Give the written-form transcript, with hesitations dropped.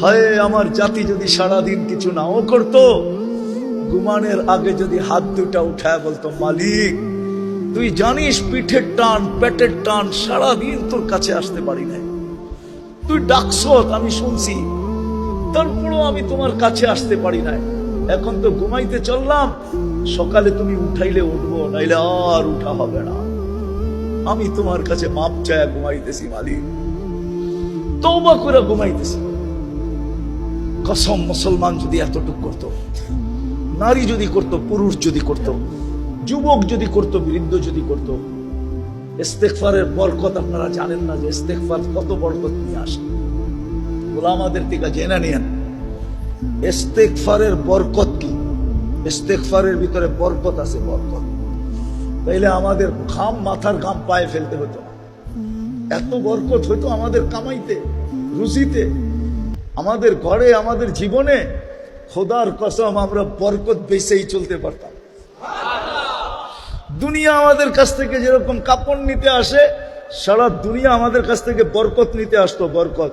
হায় আমার জাতি যদি সারাদিন কিছু নাও করতো, ঘুমানোর আগে যদি হাত দুটা উঠায় বলতো, মালিক তুই জানিস পিঠের টান পেটের টান, সারাদিন তোর কাছে আসতে পারি নাই, তুই ডাকছ আমি শুনছি, তারপরও আমি তোমার কাছে আসতে পারি নাই, এখন তো ঘুমাইতে চললাম, সকালে তুমি উঠাইলে উঠবো, নাইলে আর উঠা হবে না, আমি তোমার কাছে মাপ চায় ঘুমাইতেছি মালিক, তওবা করে ঘুমাইতেছি। কসম, মুসলমান যদি এতটুকু করত, নারী যদি করত, পুরুষ যদি করত, যুবক যদি করত, বৃদ্ধ যদি করত, ইস্তেগফারের বরকত আপনারা জানেন না যে ইস্তেগফার কত বরকত নিয়ে আসে। ওলামাদের থেকে জেনে নিয়েন ইস্তেগফারের বরকত কি। ইস্তেগফারের ভিতরে বরকত আছে, বরকত। তাইলে আমাদের ঘাম, মাথার ঘাম পায়ে ফেলতে হতো না, এত বরকত হইতো আমাদের কামাইতে, রুজিতে, আমাদের ঘরে, আমাদের জীবনে। খোদার কসম আমরা বরকত বেঁচেই চলতে পারতাম। দুনিয়া আমাদের কাছ থেকে যেরকম কাপড় নিতে আসে, সারা দুনিয়া আমাদের কাছ থেকে বরকত নিতে আসতো, বরকত।